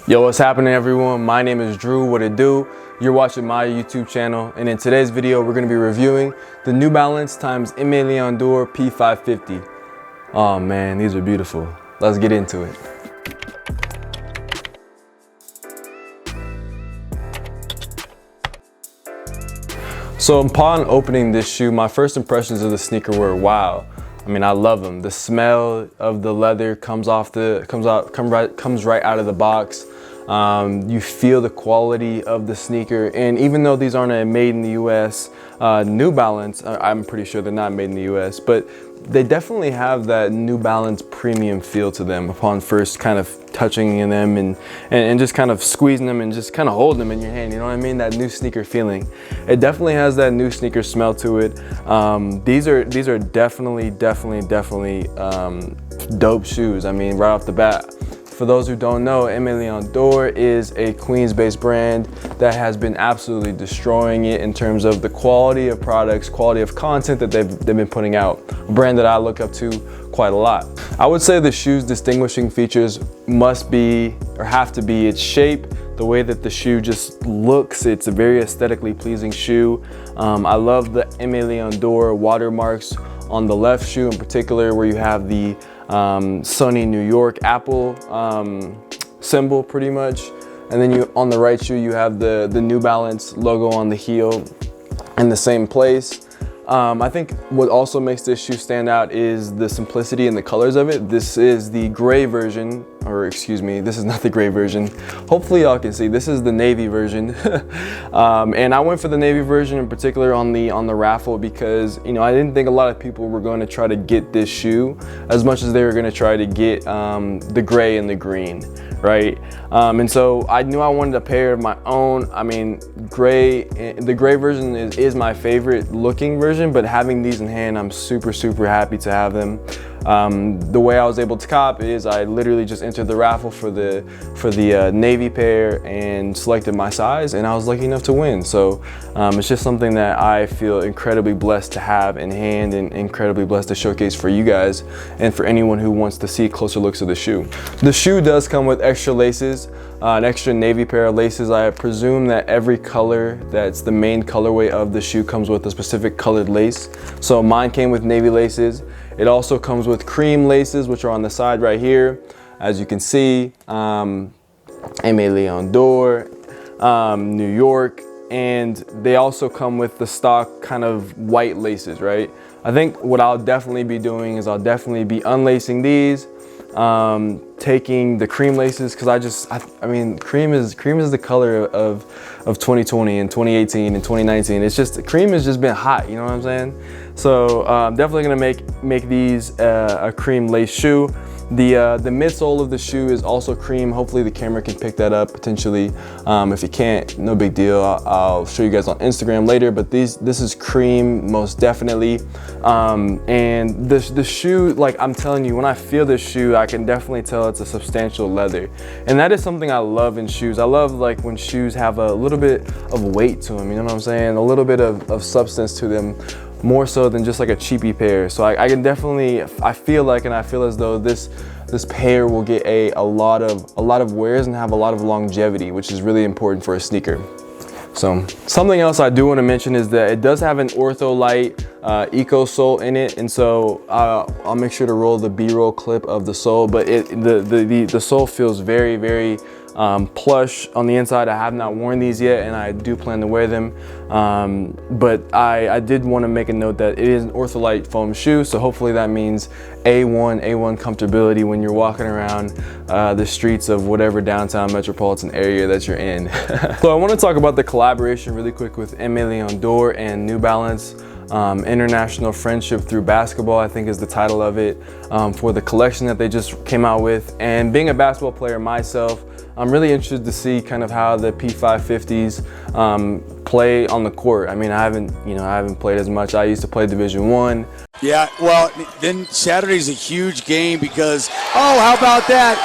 Yo, what's happening everyone? My name is Drew, what it do? You're watching my YouTube channel, and in today's video we're going to be reviewing the New Balance times Aime Dore P550. Oh man, these are beautiful. Let's get into it. So upon opening this shoe, my first impressions of the sneaker were wow. I mean, I love them. The smell of the leather comes right out of the box. You feel the quality of the sneaker, and even though these aren't made in the US, New Balance, I'm pretty sure they're not made in the US, but they definitely have that New Balance premium feel to them upon first kind of touching in them and just kind of squeezing them and just kind of holding them in your hand, you know what I mean? That new sneaker feeling. It definitely has that new sneaker smell to it. These are definitely dope shoes. I mean, right off the bat. For those who don't know, Aime Dore is a Queens-based brand that has been absolutely destroying it in terms of the quality of products, quality of content that they've been putting out. A brand that I look up to quite a lot. I would say the shoe's distinguishing features must be, or have to be, its shape, the way that the shoe just looks. It's a very aesthetically pleasing shoe. I love the Aime Dore watermarks on the left shoe in particular, where you have the sunny New York apple symbol pretty much, and then on the right shoe you have the New Balance logo on the heel in the same place. I think what also makes this shoe stand out is the simplicity and the colors of it. This is the gray version, or excuse me, this is not the gray version. Hopefully y'all can see, this is the navy version. And I went for the navy version in particular on the raffle because, you know, I didn't think a lot of people were going to try to get this shoe as much as they were going to try to get the gray and the green, right? And so I knew I wanted a pair of my own. I mean, the gray version is my favorite looking version, but having these in hand, I'm super happy to have them. The way I was able to cop is I literally just entered the raffle for the navy pair and selected my size, and I was lucky enough to win. So it's just something that I feel incredibly blessed to have in hand and incredibly blessed to showcase for you guys and for anyone who wants to see closer looks of the shoe. The shoe does come with extra laces, an extra navy pair of laces. I presume that every color that's the main colorway of the shoe comes with a specific colored lace. So mine came with navy laces. It also comes with cream laces, which are on the side right here. As you can see, Aime Dore, New York, and they also come with the stock kind of white laces, right? I think what I'll definitely be doing is I'll definitely be unlacing these, taking the cream laces, because I mean, cream is the color of 2020 and 2018 and 2019. It's just, cream has just been hot, you know what I'm saying? So definitely gonna make these a cream lace shoe. The midsole of the shoe is also cream. Hopefully the camera can pick that up potentially. If you can't, no big deal. I'll show you guys on Instagram later, but this is cream most definitely. And the shoe, like I'm telling you, when I feel this shoe, I can definitely tell it's a substantial leather. And that is something I love in shoes. I love like when shoes have a little bit of weight to them, you know what I'm saying? A little bit of substance to them, more so than just like a cheapy pair. So I can definitely, I feel as though this pair will get a lot of wears and have a lot of longevity, which is really important for a sneaker. So something else I do want to mention is that it does have an Ortholite Eco sole in it, and so I'll make sure to roll the B-roll clip of the sole, but the sole feels very plush on the inside. I have not worn these yet, and I do plan to wear them, but I did want to make a note that it is an Ortholite foam shoe, so hopefully that means A1 comfortability when you're walking around the streets of whatever downtown metropolitan area that you're in. So I want to talk about the collaboration really quick with Aime Dore and New Balance. International Friendship Through Basketball, I think is the title of it, for the collection that they just came out with. And being a basketball player myself, I'm really interested to see kind of how the P550s play on the court. I mean, I haven't played as much. I used to play Division I. Yeah, well, then Saturday's a huge game because, oh, how about that?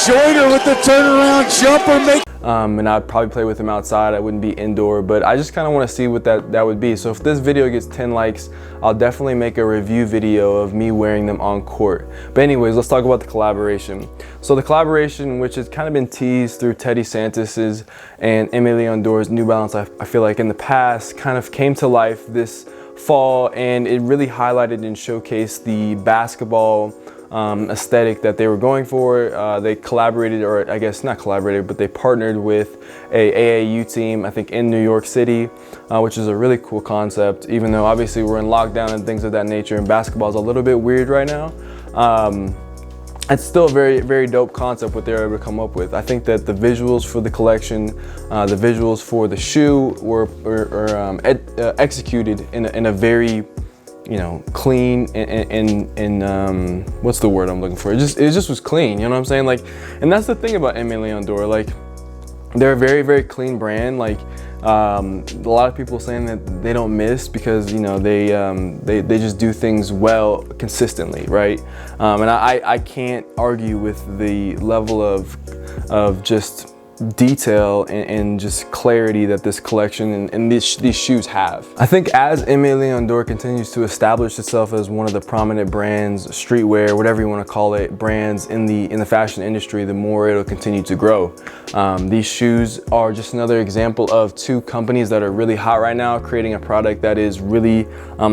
Joyner with the turnaround jumper. and I'd probably play with them outside. I wouldn't be indoor, but I just kind of want to see what that would be. So if this video gets 10 likes, I'll definitely make a review video of me wearing them on court. But anyways, let's talk about the collaboration. So the collaboration, which has kind of been teased through Teddy Santis's and Aime Dore's New Balance, I feel like in the past kind of came to life this fall, and it really highlighted and showcased the basketball aesthetic that they were going for. They collaborated, or I guess not collaborated, but they partnered with a AAU team, I think in New York City, which is a really cool concept, even though obviously we're in lockdown and things of that nature, and basketball is a little bit weird right now. It's still a very, very dope concept what they were able to come up with. I think that the visuals for the collection, the visuals for the shoe were executed in a very, you know, clean and what's the word I'm looking for? It just was clean, you know what I'm saying? Like, and that's the thing about Aime Dore. Like, they're a very, very clean brand. Like, a lot of people saying that they don't miss because, you know, they just do things well consistently, right? And I can't argue with the level of just detail and just clarity that this collection and these shoes have. I think as Aime Dore continues to establish itself as one of the prominent brands, streetwear, whatever you want to call it, brands in the fashion industry, the more it'll continue to grow. These shoes are just another example of two companies that are really hot right now, creating a product that is really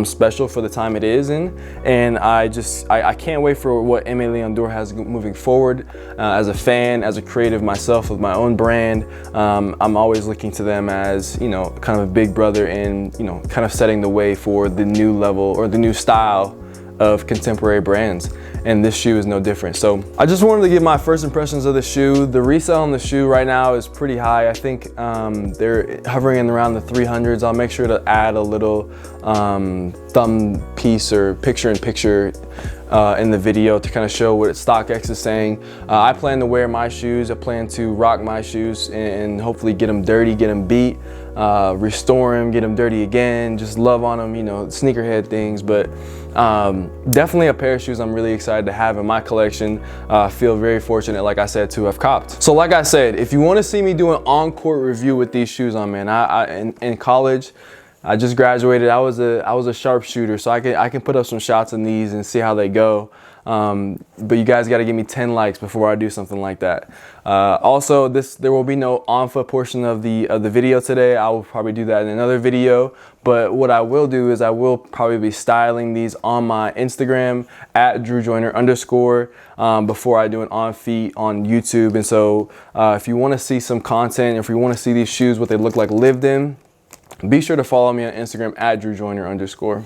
special for the time it is in. And I can't wait for what Aime Dore has moving forward. As a fan, as a creative myself with my own brand, I'm always looking to them as, you know, kind of a big brother and, you know, kind of setting the way for the new level or the new style of contemporary brands. And this shoe is no different. So I just wanted to give my first impressions of the shoe. The resale on the shoe right now is pretty high. I think they're hovering in around the 300s. I'll make sure to add a little thumb piece or picture-in-picture in the video to kind of show what StockX is saying. I plan to wear my shoes. I plan to rock my shoes and hopefully get them dirty, get them beat, restore them, get them dirty again, just love on them, you know, sneakerhead things. But definitely a pair of shoes I'm really excited to have in my collection. I feel very fortunate, like I said, to have copped. So like I said, if you want to see me do an on-court review with these shoes on, man, in college, I just graduated. I was a sharpshooter, so I can put up some shots in these and see how they go. But you guys got to give me 10 likes before I do something like that. Also, there will be no on-foot portion of the video today. I will probably do that in another video. But what I will do is I will probably be styling these on my Instagram at @DrewJoyner_ before I do an on feet on YouTube. And so if you want to see some content, if you want to see these shoes, what they look like lived in, be sure to follow me on Instagram at @DrewJoyner_.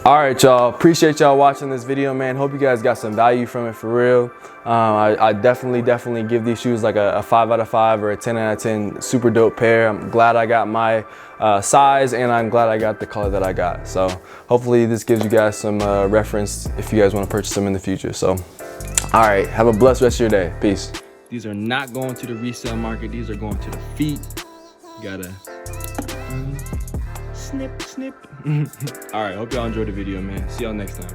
All right, y'all. Appreciate y'all watching this video, man. Hope you guys got some value from it for real. I definitely give these shoes like a 5 out of 5 or a 10 out of 10. Super dope pair. I'm glad I got my size, and I'm glad I got the color that I got. So hopefully this gives you guys some reference if you guys want to purchase them in the future. So, all right. Have a blessed rest of your day. Peace. These are not going to the resale market. These are going to the feet. You gotta snip. All right, hope y'all enjoyed the video, man. See y'all next time.